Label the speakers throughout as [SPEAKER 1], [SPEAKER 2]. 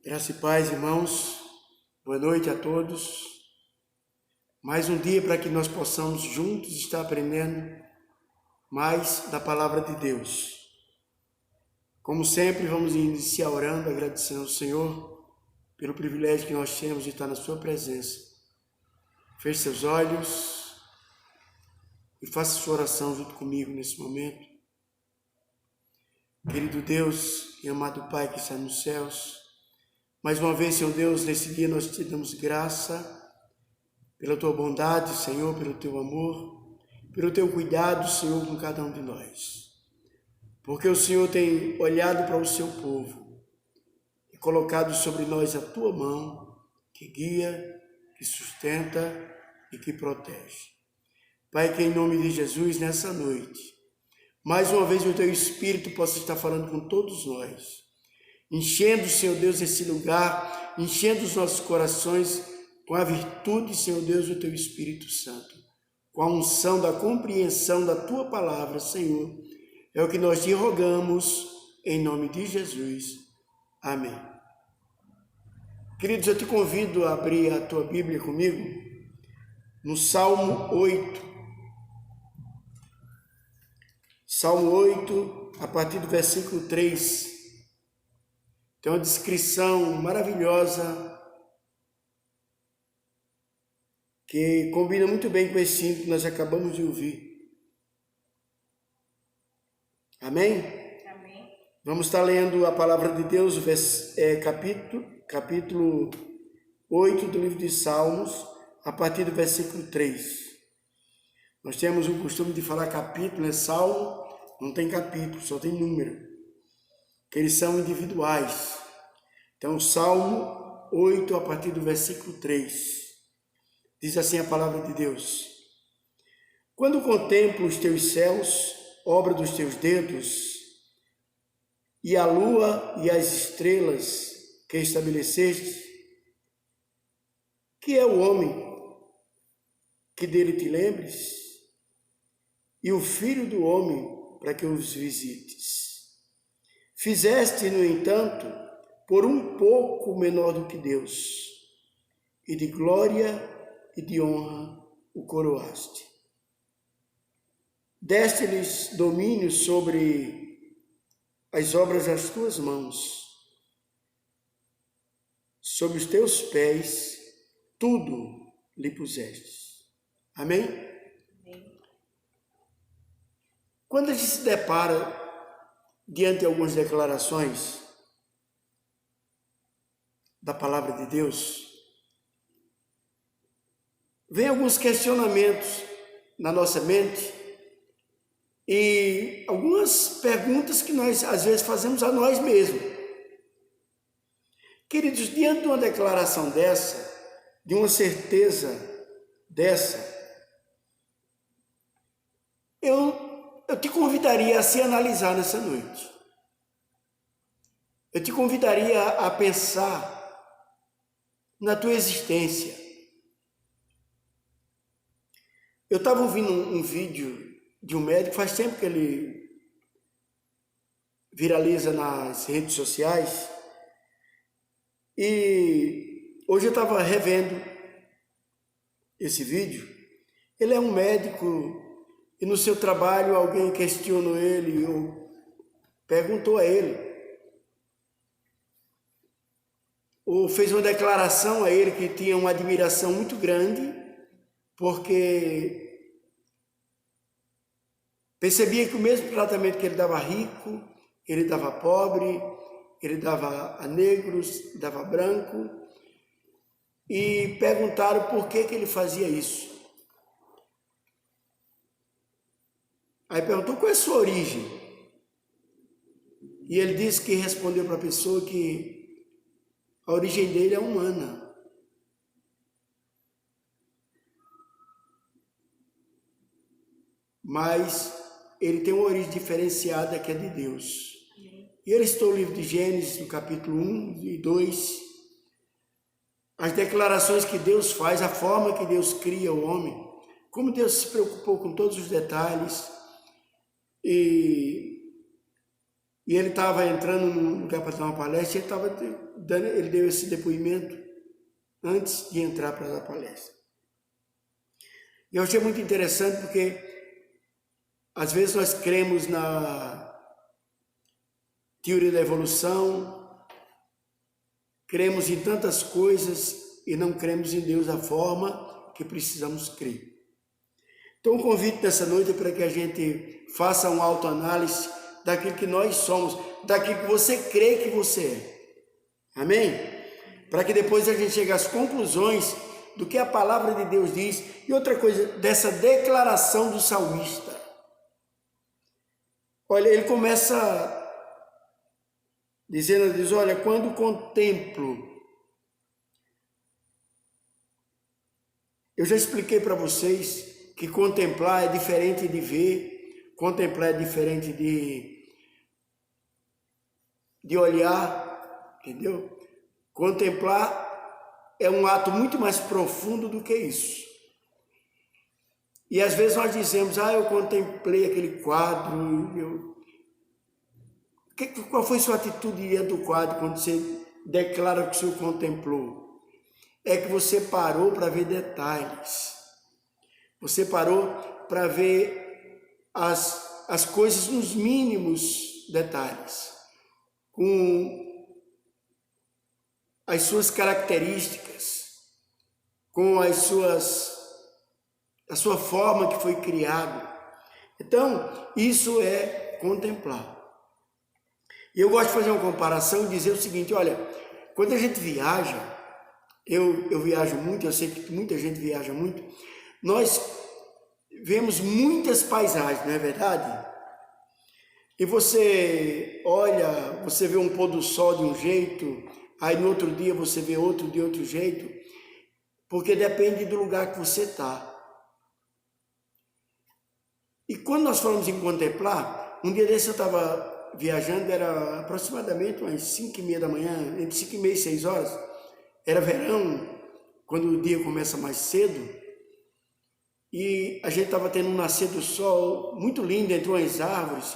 [SPEAKER 1] Graça e paz, irmãos. Boa noite a todos. Mais um dia para que nós possamos juntos estar aprendendo mais da palavra de Deus. Como sempre, vamos iniciar orando, agradecendo ao Senhor pelo privilégio que nós temos de estar na sua presença. Feche seus olhos e faça sua oração junto comigo nesse momento. Querido Deus e amado Pai que está nos céus, mais uma vez, Senhor Deus, nesse dia nós te damos graça pela tua bondade, Senhor, pelo teu amor, pelo teu cuidado, Senhor, com cada um de nós. Porque o Senhor tem olhado para o seu povo e colocado sobre nós a tua mão, que guia, que sustenta e que protege. Pai, que em nome de Jesus, nessa noite, mais uma vez o teu Espírito possa estar falando com todos nós, enchendo, Senhor Deus, esse lugar, enchendo os nossos corações com a virtude, Senhor Deus, do teu Espírito Santo, com a unção da compreensão da tua palavra, Senhor. É o que nós te rogamos, em nome de Jesus. Amém. Queridos, eu te convido a abrir a tua Bíblia comigo no Salmo 8. Salmo 8, a partir do versículo 3. Tem uma descrição maravilhosa que combina muito bem com esse hino que nós acabamos de ouvir. Amém?
[SPEAKER 2] Amém.
[SPEAKER 1] Vamos estar lendo a palavra de Deus, capítulo 8 do livro de Salmos, a partir do versículo 3. Nós temos o costume de falar capítulo, Salmo não tem capítulo, só tem número, que eles são individuais. Então, Salmo 8, a partir do versículo 3, diz assim a palavra de Deus: Quando contemplo os teus céus, obra dos teus dedos, e a lua e as estrelas que estabeleceste, que é o homem que dele te lembres, e o filho do homem para que os visites. Fizeste, no entanto, por um pouco menor do que Deus, e de glória e de honra o coroaste. Deste-lhes domínio sobre as obras das tuas mãos, sob os teus pés tudo lhe puseste. Amém?
[SPEAKER 2] Amém.
[SPEAKER 1] Quando a gente se depara diante de algumas declarações da palavra de Deus, vem alguns questionamentos na nossa mente e algumas perguntas que nós às vezes fazemos a nós mesmos. Queridos, diante de uma declaração dessa, de uma certeza dessa, eu te convidaria a se analisar nessa noite. Eu te convidaria a pensar na tua existência. Eu estava ouvindo um vídeo de um médico, faz tempo que ele viraliza nas redes sociais, e hoje eu estava revendo esse vídeo. Ele é um médico e no seu trabalho alguém questionou ele ou perguntou a ele, ou fez uma declaração a ele que tinha uma admiração muito grande, porque percebia que o mesmo tratamento que ele dava a rico, ele dava a pobre, ele dava a negros, dava a branco, e perguntaram por que ele fazia isso. Aí perguntou qual é a sua origem. E ele disse que respondeu para a pessoa que a origem dele é humana. Mas ele tem uma origem diferenciada que é de Deus. E ele citou o livro de Gênesis, no capítulo 1 e 2, as declarações que Deus faz, a forma que Deus cria o homem, como Deus se preocupou com todos os detalhes. E ele estava entrando num lugar para dar uma palestra, ele deu esse depoimento antes de entrar para dar a palestra. E eu achei muito interessante porque às vezes nós cremos na teoria da evolução, cremos em tantas coisas e não cremos em Deus da forma que precisamos crer. Então o convite dessa noite é para que a gente faça uma autoanálise daquilo que nós somos, daquilo que você crê que você é. Amém? Para que depois a gente chegue às conclusões do que a palavra de Deus diz. E outra coisa, dessa declaração do salmista. Olha, ele começa dizendo, diz, olha, quando contemplo, eu já expliquei para vocês que contemplar é diferente de ver, contemplar é diferente de olhar, entendeu? Contemplar é um ato muito mais profundo do que isso. E às vezes nós dizemos, eu contemplei aquele quadro, qual foi sua atitude diante do quadro quando você declara que o Senhor contemplou? É que você parou para ver detalhes. Você parou para ver as coisas nos mínimos detalhes, com as suas características, com a sua forma que foi criado. Então, isso é contemplar. E eu gosto de fazer uma comparação e dizer o seguinte, olha, quando a gente viaja, eu viajo muito, eu sei que muita gente viaja muito, nós vemos muitas paisagens, não é verdade? E você olha, você vê um pôr do sol de um jeito, aí no outro dia você vê outro de outro jeito, porque depende do lugar que você está. E quando nós falamos em contemplar, um dia desse eu estava viajando, era aproximadamente umas 5h30 da manhã, entre 5h30 e 6 horas, era verão, quando o dia começa mais cedo, e a gente estava tendo um nascer do sol muito lindo entre umas árvores,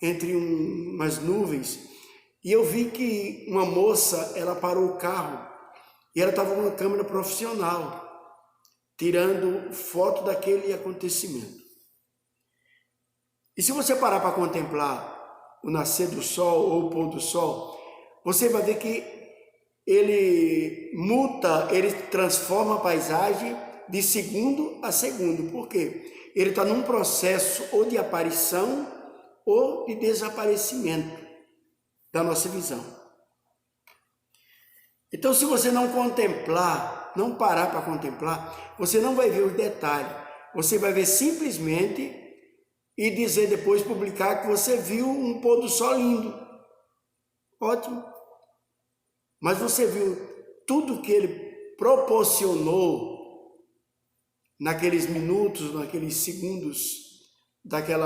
[SPEAKER 1] entre umas nuvens, e eu vi que uma moça, ela parou o carro, e ela estava com uma câmera profissional, tirando foto daquele acontecimento. E se você parar para contemplar o nascer do sol ou o pôr do sol, você vai ver que ele muta, ele transforma a paisagem de segundo a segundo. Por quê? Ele está num processo ou de aparição ou de desaparecimento da nossa visão. Então, se você não contemplar, não parar para contemplar, você não vai ver os detalhes. Você vai ver simplesmente e dizer depois, publicar que você viu um pôr do sol lindo. Ótimo. Mas você viu tudo que ele proporcionou naqueles minutos, naqueles segundos daquele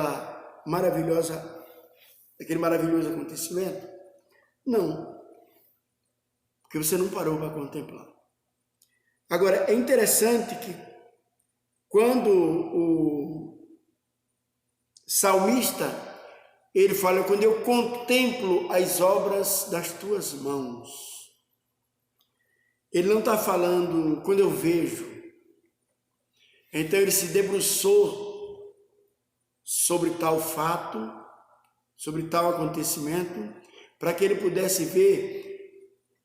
[SPEAKER 1] maravilhoso acontecimento? Não. Porque você não parou para contemplar. Agora, é interessante que quando o salmista, ele fala, quando eu contemplo as obras das tuas mãos. Ele não está falando quando eu vejo. Então ele se debruçou sobre tal fato, sobre tal acontecimento, para que ele pudesse ver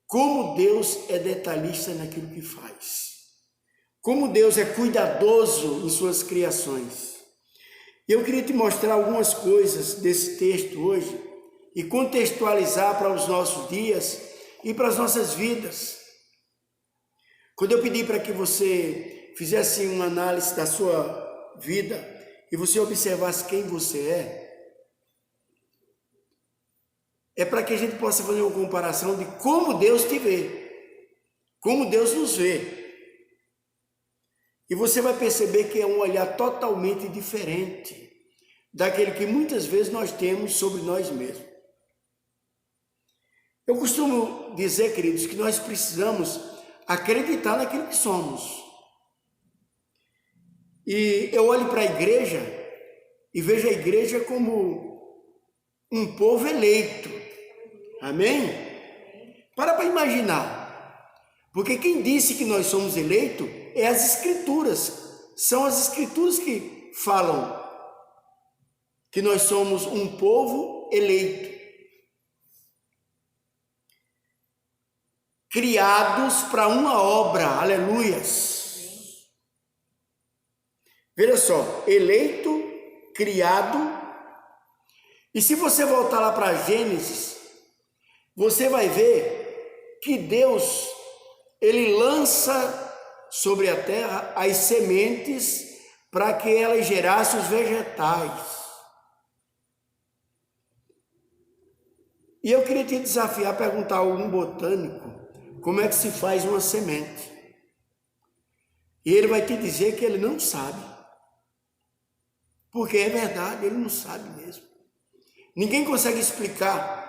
[SPEAKER 1] como Deus é detalhista naquilo que faz. Como Deus é cuidadoso em suas criações. Eu queria te mostrar algumas coisas desse texto hoje e contextualizar para os nossos dias e para as nossas vidas. Quando eu pedi para que você fizesse uma análise da sua vida e você observasse quem você é para que a gente possa fazer uma comparação de como Deus te vê, como Deus nos vê. E você vai perceber que é um olhar totalmente diferente daquele que muitas vezes nós temos sobre nós mesmos. Eu costumo dizer, queridos, que nós precisamos acreditar naquilo que somos. E eu olho para a igreja e vejo a igreja como um povo eleito. Amém? Para imaginar. Porque quem disse que nós somos eleitos é as Escrituras. São as Escrituras que falam que nós somos um povo eleito. Criados para uma obra. Aleluias. Veja só, eleito, criado. E se você voltar lá para Gênesis, você vai ver que Deus, ele lança sobre a terra as sementes para que elas gerassem os vegetais. E eu queria te desafiar a perguntar a algum botânico como é que se faz uma semente. E ele vai te dizer que ele não sabe. Porque é verdade, ele não sabe mesmo. Ninguém consegue explicar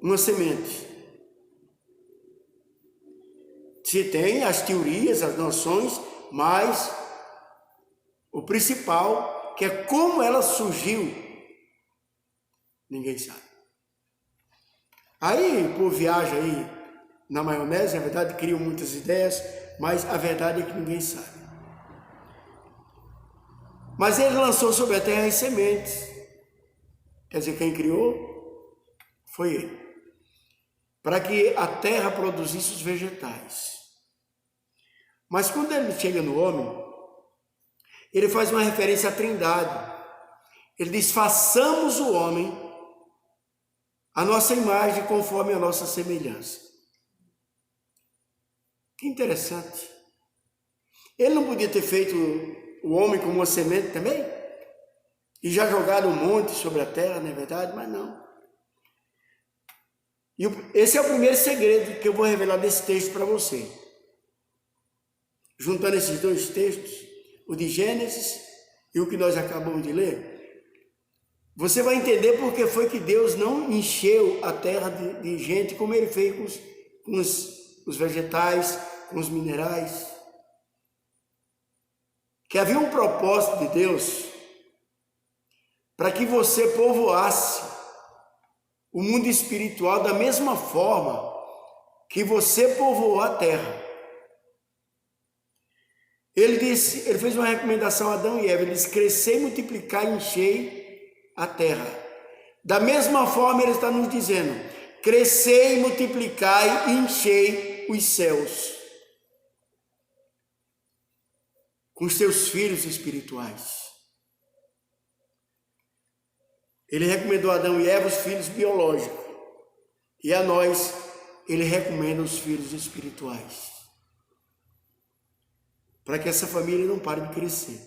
[SPEAKER 1] uma semente. Se tem as teorias, as noções, mas o principal, que é como ela surgiu, ninguém sabe. Aí, por viagem aí, na maionese, na verdade criam muitas ideias, mas a verdade é que ninguém sabe. Mas ele lançou sobre a terra as sementes. Quer dizer, quem criou foi ele. Para que a terra produzisse os vegetais. Mas quando ele chega no homem, ele faz uma referência à Trindade. Ele diz, façamos o homem a nossa imagem conforme a nossa semelhança. Que interessante. Ele não podia ter feito o homem como uma semente também? E já jogado um monte sobre a terra, não é verdade? Mas não. E esse é o primeiro segredo que eu vou revelar desse texto para você. Juntando esses dois textos, o de Gênesis e o que nós acabamos de ler, você vai entender porque foi que Deus não encheu a terra de gente como ele fez com os vegetais, com os minerais. Que havia um propósito de Deus para que você povoasse o mundo espiritual da mesma forma que você povoou a terra. Ele fez uma recomendação a Adão e Eva, ele disse, crescei, multiplicar e enchei a terra. Da mesma forma ele está nos dizendo, crescei, multiplicai e enchei os céus com os seus filhos espirituais. Ele recomendou a Adão e Eva os filhos biológicos. E a nós, ele recomenda os filhos espirituais. Para que essa família não pare de crescer.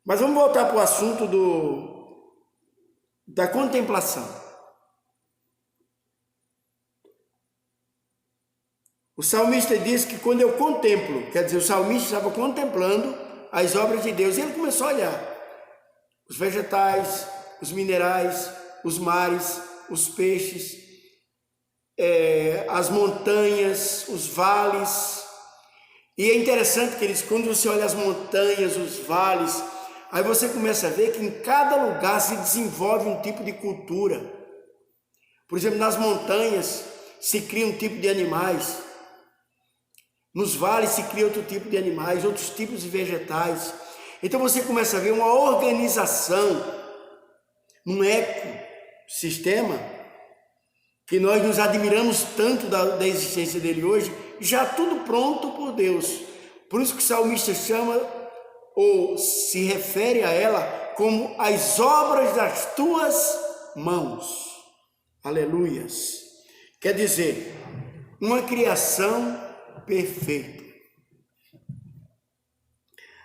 [SPEAKER 1] Mas vamos voltar para o assunto da contemplação. O salmista diz que quando eu contemplo, quer dizer, o salmista estava contemplando as obras de Deus, e ele começou a olhar os vegetais, os minerais, os mares, os peixes, as montanhas, os vales. E é interessante que eles, quando você olha as montanhas, os vales, aí você começa a ver que em cada lugar se desenvolve um tipo de cultura. Por exemplo, nas montanhas se cria um tipo de animais, nos vales se cria outro tipo de animais, outros tipos de vegetais. Então você começa a ver uma organização, um ecossistema, que nós nos admiramos tanto da existência dele hoje, já tudo pronto por Deus. Por isso que o salmista chama, ou se refere a ela, como as obras das tuas mãos. Aleluias. Quer dizer, uma criação perfeita.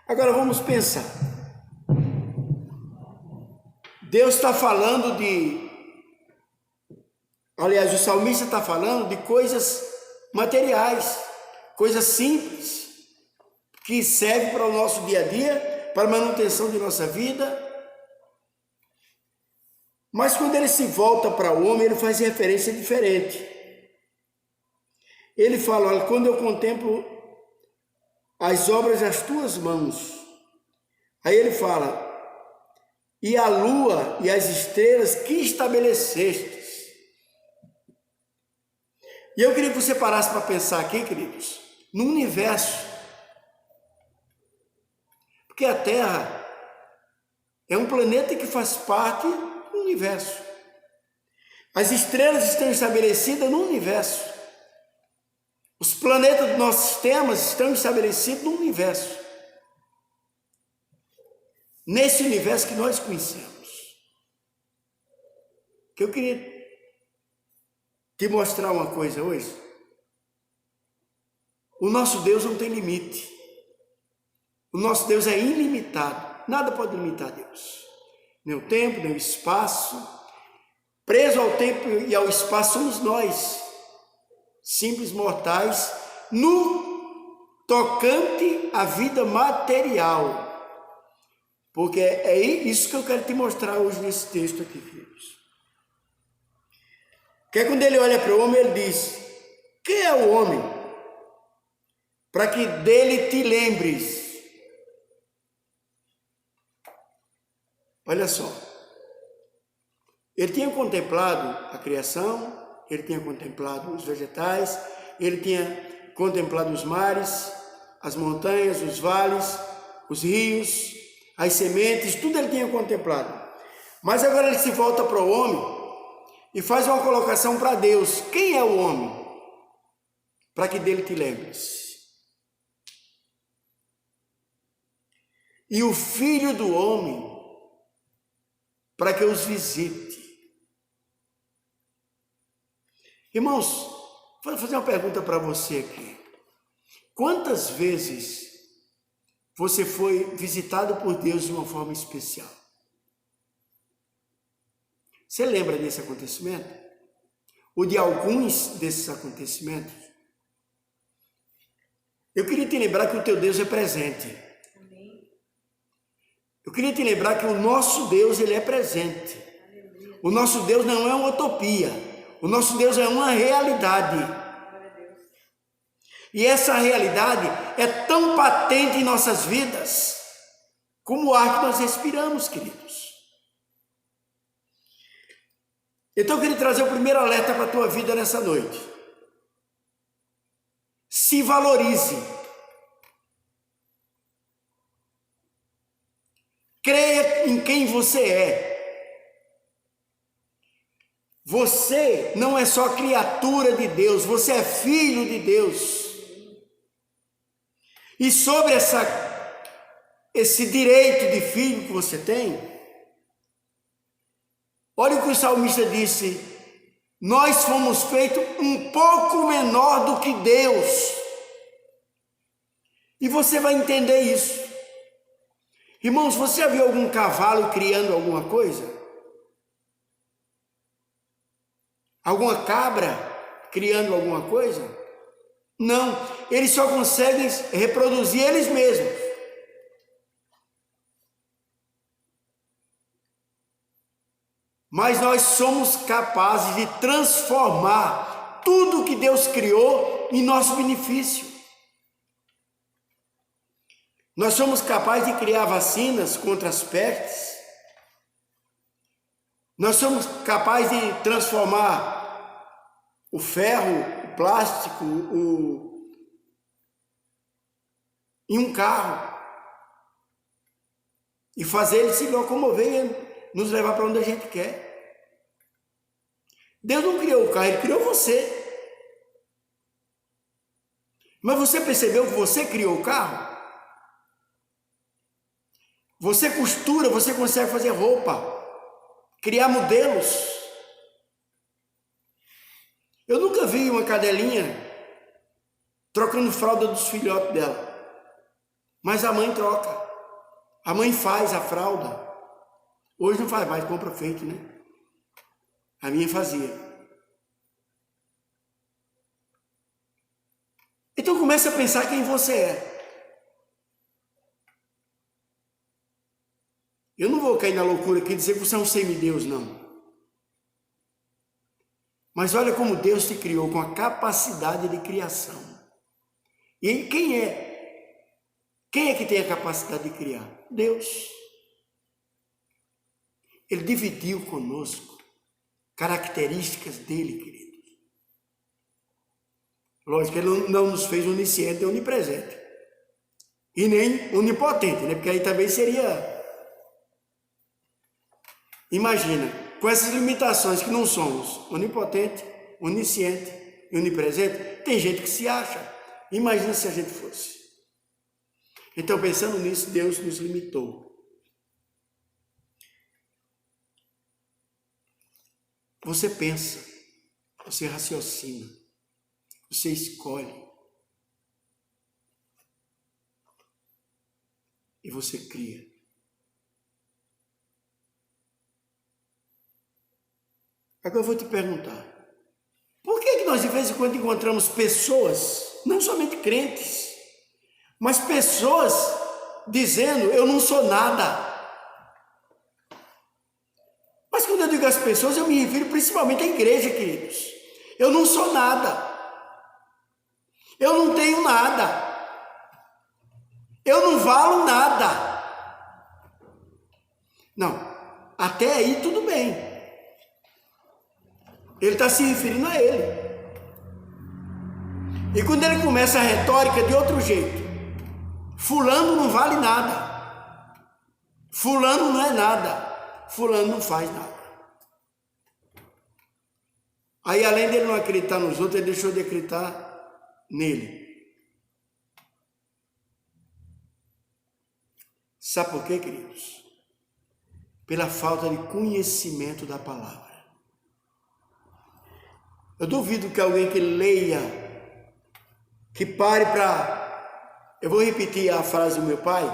[SPEAKER 1] Agora vamos pensar. Deus está falando aliás, o salmista está falando de coisas materiais, coisas simples, que servem para o nosso dia a dia, para a manutenção de nossa vida. Mas quando ele se volta para o homem, ele faz referência diferente. Ele fala, olha, quando eu contemplo as obras das tuas mãos. Aí ele fala, e a lua e as estrelas que estabelecestes. E eu queria que você parasse para pensar aqui, queridos, no universo. Porque a Terra é um planeta que faz parte do universo. As estrelas estão estabelecidas no universo. Os planetas do nosso sistema estão estabelecidos no universo. Nesse universo que nós conhecemos. Que eu queria te mostrar uma coisa hoje. O nosso Deus não tem limite. O nosso Deus é ilimitado. Nada pode limitar Deus. Nem o tempo, nem o espaço. Preso ao tempo e ao espaço somos nós, simples mortais, no tocante à vida material. Porque é isso que eu quero te mostrar hoje nesse texto aqui, filhos. Que quando ele olha para o homem, ele diz, quem é o homem? Para que dele te lembres. Olha só. Ele tinha contemplado a criação, ele tinha contemplado os vegetais, ele tinha contemplado os mares, as montanhas, os vales, os rios, as sementes, tudo ele tinha contemplado. Mas agora ele se volta para o homem e faz uma colocação para Deus. Quem é o homem? Para que dele te lembres. E o filho do homem, para que os visite. Irmãos, vou fazer uma pergunta para você aqui. Quantas vezes você foi visitado por Deus de uma forma especial? Você lembra desse acontecimento? Ou de alguns desses acontecimentos? Eu queria te lembrar que o teu Deus é presente. Eu queria te lembrar que o nosso Deus, ele é presente. O nosso Deus não é uma utopia. O nosso Deus é uma realidade. E essa realidade é tão patente em nossas vidas como o ar que nós respiramos, queridos. Então eu queria trazer o primeiro alerta para a tua vida nessa noite. Se valorize. Creia em quem você é. Você não é só criatura de Deus, você é filho de Deus. E sobre esse direito de filho que você tem, olha o que o salmista disse: nós fomos feitos um pouco menor do que Deus. E você vai entender isso. Irmãos, você já viu algum cavalo criando alguma coisa? Alguma cabra criando alguma coisa? Não, eles só conseguem reproduzir eles mesmos. Mas nós somos capazes de transformar tudo que Deus criou em nosso benefício. Nós somos capazes de criar vacinas contra as pestes. Nós somos capazes de transformar o ferro, o plástico, em um carro e fazer ele se locomover e nos levar para onde a gente quer. Deus não criou o carro, ele criou você. Mas você percebeu que você criou o carro? Você costura, você consegue fazer roupa, criar modelos. Eu nunca vi uma cadelinha trocando fralda dos filhotes dela. Mas a mãe troca. A mãe faz a fralda. Hoje não faz mais, compra feito, né? A minha fazia. Então comece a pensar quem você é. Eu não vou cair na loucura aqui e dizer que você é um semideus, não. Mas olha como Deus te criou com a capacidade de criação. E quem é? Quem é que tem a capacidade de criar? Deus. Ele dividiu conosco características dele, queridos. Lógico que ele não nos fez onisciente e onipresente. E nem onipotente, né? Porque aí também seria... Imagina, com essas limitações que não somos onipotente, onisciente e onipresente, tem gente que se acha. Imagina se a gente fosse. Então, pensando nisso, Deus nos limitou. Você pensa, você raciocina, você escolhe. E você cria. Agora eu vou te perguntar, por que nós de vez em quando encontramos pessoas, não somente crentes, mas pessoas dizendo, eu não sou nada. Mas quando eu digo as pessoas, eu me refiro principalmente à igreja, queridos. Eu não sou nada. Eu não tenho nada. Eu não valo nada. Não, até aí tudo bem. Ele está se referindo a ele. E quando ele começa a retórica de outro jeito, fulano não vale nada, fulano não é nada, fulano não faz nada. Aí, além dele não acreditar nos outros, ele deixou de acreditar nele. Sabe por quê, queridos? Pela falta de conhecimento da palavra. Eu duvido que alguém que leia, que pare para... Eu vou repetir a frase do meu pai,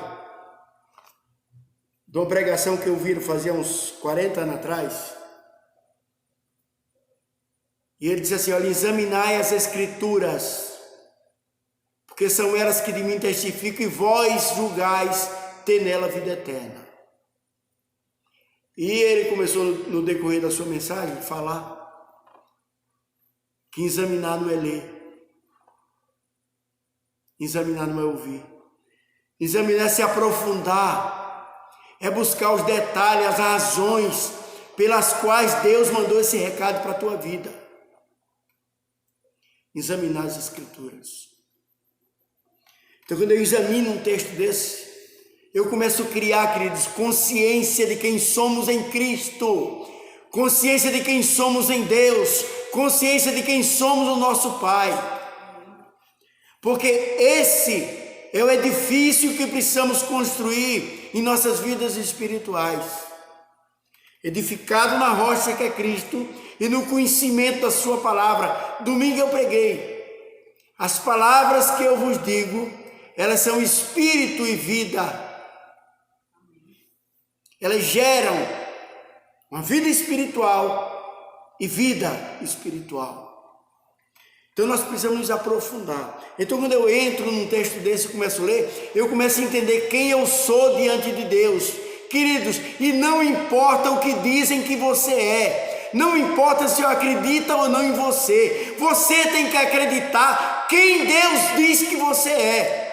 [SPEAKER 1] de uma pregação que eu vi fazia uns 40 anos atrás. E ele diz assim, olha, examinai as escrituras, porque são elas que de mim testificam, e vós julgais ter nela vida eterna. E ele começou no decorrer da sua mensagem a falar que examinar não é ler, examinar não é ouvir, examinar é se aprofundar, é buscar os detalhes, as razões pelas quais Deus mandou esse recado para a tua vida. Examinar as escrituras. Então, quando eu examino um texto desse, eu começo a criar, queridos, consciência de quem somos em Cristo, consciência de quem somos em Deus, consciência de quem somos o nosso Pai. Porque esse é o edifício que precisamos construir em nossas vidas espirituais. Edificado na rocha que é Cristo e no conhecimento da sua palavra. Domingo eu preguei. As palavras que eu vos digo, elas são espírito e vida. Elas geram uma vida espiritual e vida espiritual. Então nós precisamos nos aprofundar. Então quando eu entro num texto desse e começo a ler, eu começo a entender quem eu sou diante de Deus. Queridos, e não importa o que dizem que você é, não importa se eu acredito ou não em você, você tem que acreditar quem Deus diz que você é.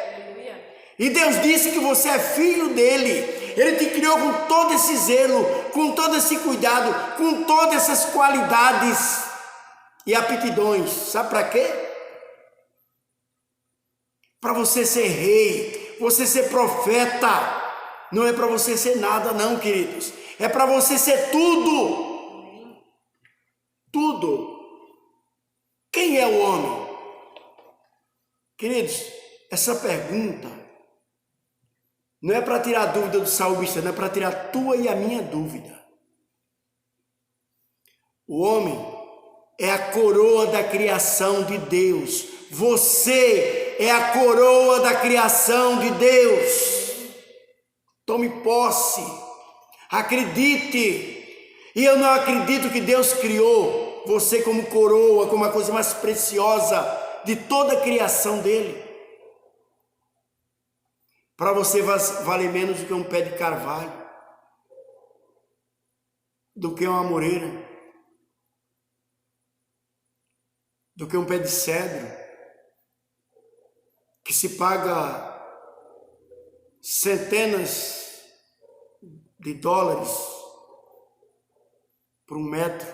[SPEAKER 1] E Deus disse que você é filho dele. Ele te criou com todo esse zelo, com todo esse cuidado, com todas essas qualidades e aptidões. Sabe para quê? Para você ser rei, você ser profeta. Não é para você ser nada não, queridos. É para você ser tudo. Tudo. Quem é o homem? Queridos, essa pergunta não é para tirar a dúvida do salmista, não é para tirar a tua e a minha dúvida. O homem é a coroa da criação de Deus. Você é a coroa da criação de Deus. Tome posse, acredite. E eu não acredito que Deus criou você como coroa, como a coisa mais preciosa de toda a criação dele. Para você vale menos do que um pé de carvalho, do que uma amoreira, do que um pé de cedro, que se paga centenas de dólares por 1 metro,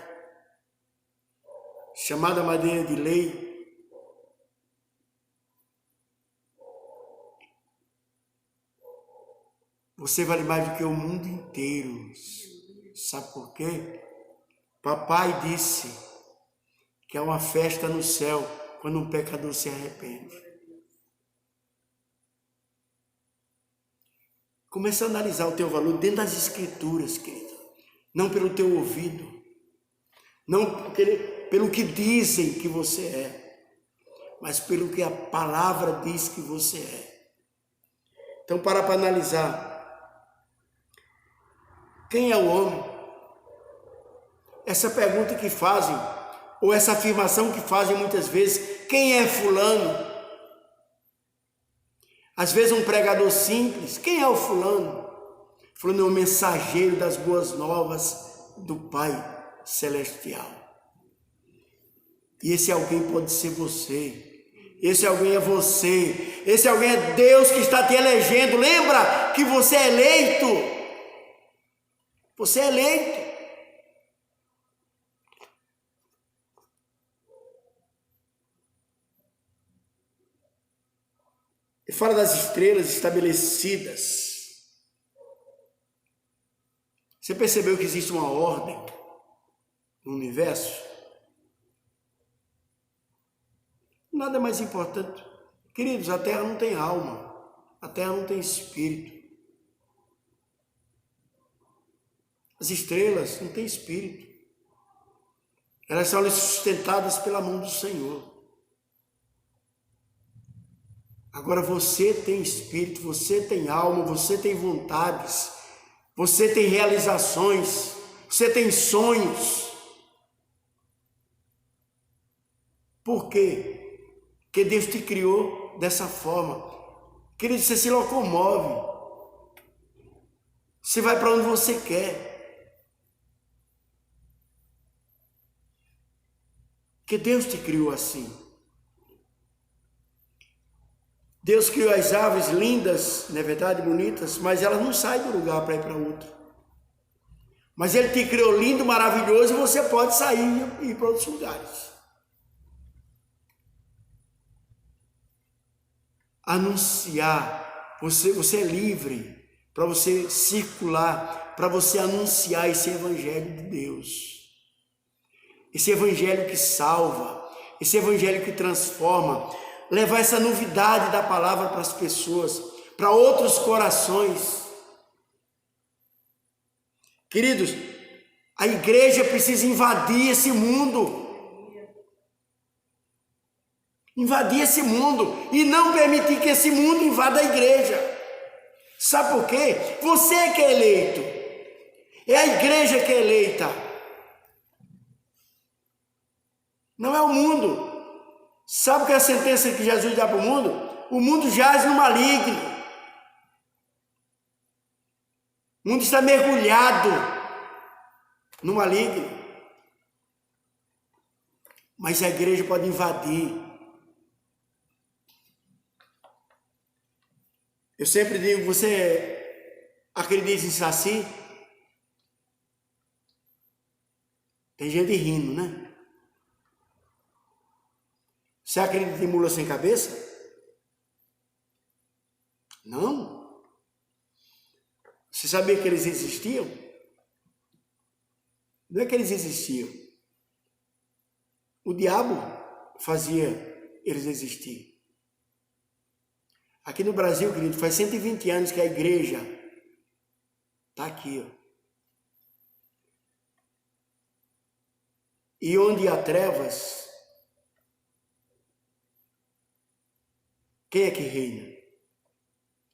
[SPEAKER 1] chamada madeira de lei. Você vale mais do que o mundo inteiro. Sabe por quê? Papai disse que é uma festa no céu quando um pecador se arrepende. Comece a analisar o teu valor dentro das escrituras, querido. Não pelo teu ouvido. Não pelo que dizem que você é. Mas pelo que a palavra diz que você é. Então, para analisar. Quem é o homem? Essa pergunta que fazem, ou essa afirmação que fazem muitas vezes, quem é fulano? Às vezes um pregador simples, quem é o fulano? Fulano é o mensageiro das boas novas do Pai Celestial. E esse alguém pode ser você. Esse alguém é você. Esse alguém é Deus que está te elegendo. Lembra que você é eleito. Você é eleito. E fala das estrelas estabelecidas. Você percebeu que existe uma ordem no universo? Nada mais importante. Queridos, a Terra não tem alma. A Terra não tem espírito. As estrelas não têm espírito. Elas são sustentadas pela mão do Senhor. Agora você tem espírito, você tem alma, você tem vontades, você tem realizações, você tem sonhos. Por quê? Porque Deus te criou dessa forma. Querido, você se locomove. Você vai para onde você quer. Porque Deus te criou assim. Deus criou as aves lindas, não é verdade, bonitas, mas elas não saem do lugar para ir para outro. Mas Ele te criou lindo, maravilhoso, e você pode sair e ir para outros lugares. Anunciar, você é livre para você circular, para você anunciar esse evangelho de Deus. Esse evangelho que salva, esse evangelho que transforma, levar essa novidade da palavra para as pessoas, para outros corações. Queridos, a igreja precisa invadir esse mundo. Invadir esse mundo e não permitir que esse mundo invada a igreja. Sabe por quê? Você é que é eleito. É a igreja que é eleita. Não é o mundo. Sabe qual é a sentença que Jesus dá para o mundo? O mundo jaz no maligno. O mundo está mergulhado no maligno. Mas a igreja pode invadir. Eu sempre digo, você acredita em Saci? Tem gente rindo, né? Você acredita em mula sem cabeça? Não. Você sabia que eles existiam? Não é que eles existiam. O diabo fazia eles existir. Aqui no Brasil, querido, faz 120 anos que a igreja está aqui, ó. E onde há trevas, quem é que reina?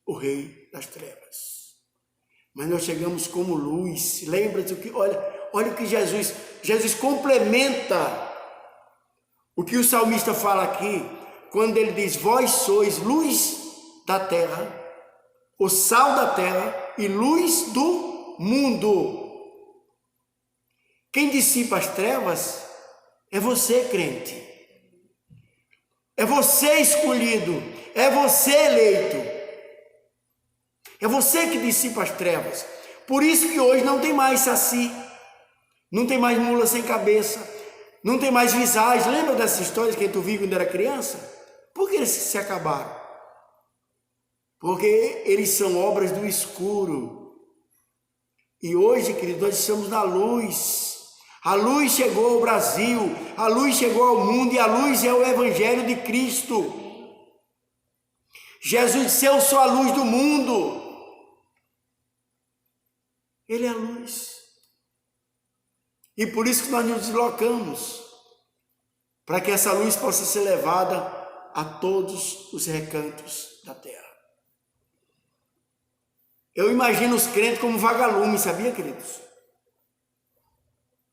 [SPEAKER 1] O rei das trevas. Mas nós chegamos como luz. Lembra-te o que, olha o que Jesus complementa o que o salmista fala aqui, quando ele diz: vós sois luz da terra, o sal da terra e luz do mundo. Quem dissipa as trevas é você, crente. É você escolhido, é você eleito. É você que dissipa as trevas. Por isso que hoje não tem mais saci, não tem mais mula sem cabeça, não tem mais visagem. Lembra dessas histórias que tu viu quando era criança? Por que eles se acabaram? Porque eles são obras do escuro. E hoje, queridos, nós estamos na luz. A luz chegou ao Brasil, a luz chegou ao mundo e a luz é o Evangelho de Cristo. Jesus disse: eu sou a luz do mundo. Ele é a luz. E por isso que nós nos deslocamos, para que essa luz possa ser levada a todos os recantos da terra. Eu imagino os crentes como vagalumes, sabia, queridos?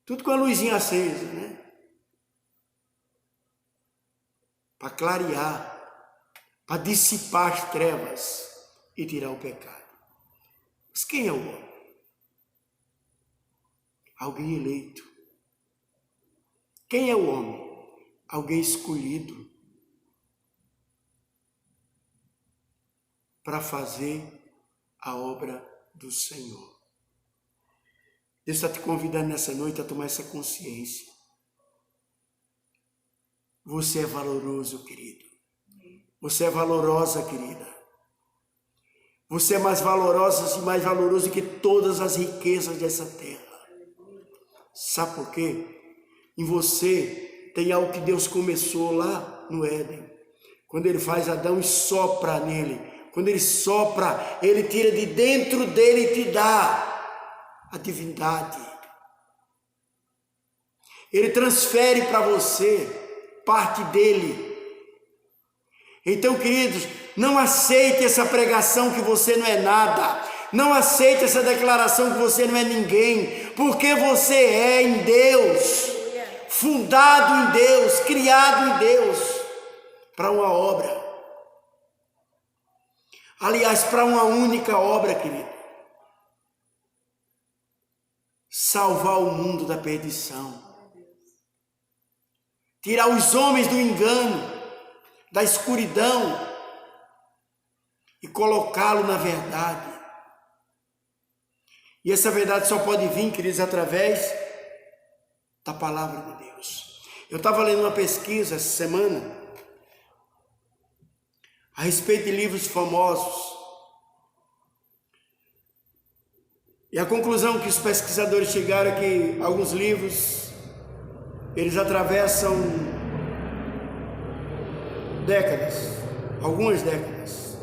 [SPEAKER 1] Tudo com a luzinha acesa, né? Para clarear, para dissipar as trevas e tirar o pecado. Mas quem é o homem? Alguém eleito. Quem é o homem? Alguém escolhido para fazer a obra do Senhor. Deus está te convidando nessa noite a tomar essa consciência. Você é valoroso, querido. Você é valorosa, querida. Você é mais valorosa e mais valoroso que todas as riquezas dessa terra. Sabe por quê? Em você tem algo que Deus começou lá no Éden. Quando Ele faz Adão e sopra nele. Quando Ele sopra, Ele tira de dentro dele e te dá a divindade. Ele transfere para você parte dele. Então, queridos, não aceite essa pregação que você não é nada. Não aceite essa declaração que você não é ninguém. Porque você é em Deus, fundado em Deus, criado em Deus, para uma obra. Aliás, para uma única obra, querido. Salvar o mundo da perdição. Tirar os homens do engano, da escuridão e colocá-lo na verdade. E essa verdade só pode vir, queridos, através da palavra de Deus. Eu estava lendo uma pesquisa essa semana a respeito de livros famosos. E a conclusão que os pesquisadores chegaram é que alguns livros, eles atravessam décadas, algumas décadas.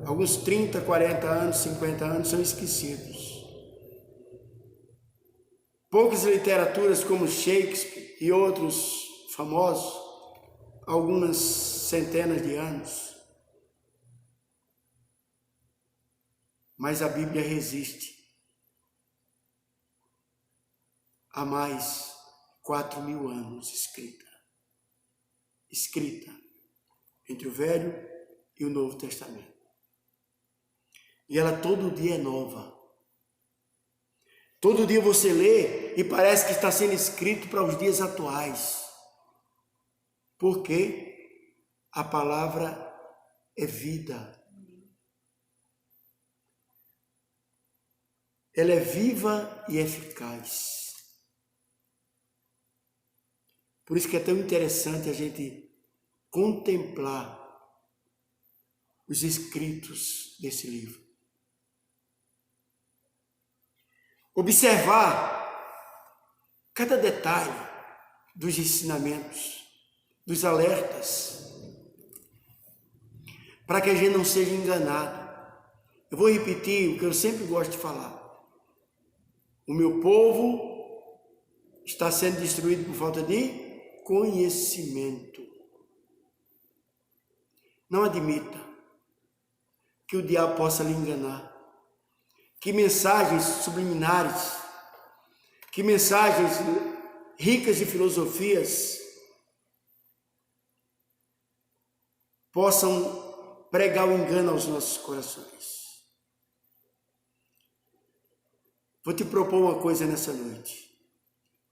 [SPEAKER 1] Alguns 30, 40 anos, 50 anos são esquecidos. Poucas literaturas como Shakespeare e outros famosos, algumas centenas de anos. Mas a Bíblia resiste há mais 4.000 anos escrita entre o Velho e o Novo Testamento. E ela todo dia é nova. Todo dia você lê e parece que está sendo escrito para os dias atuais. Porque a palavra é vida. Ela é viva e eficaz. Por isso que é tão interessante a gente contemplar os escritos desse livro. Observar cada detalhe dos ensinamentos, dos alertas, para que a gente não seja enganado. Eu vou repetir o que eu sempre gosto de falar. O meu povo está sendo destruído por falta de conhecimento. Não admita que o diabo possa lhe enganar. Que mensagens subliminares, que mensagens ricas de filosofias possam pregar o engano aos nossos corações. Vou te propor uma coisa nessa noite.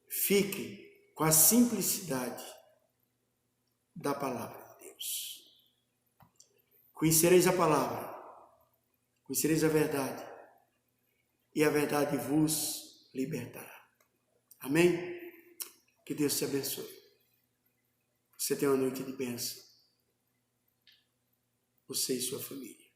[SPEAKER 1] Fique com a simplicidade da palavra de Deus. Conhecereis a palavra, conhecereis a verdade, e a verdade vos libertará. Amém? Que Deus te abençoe. Você tenha uma noite de bênção. Você e sua família.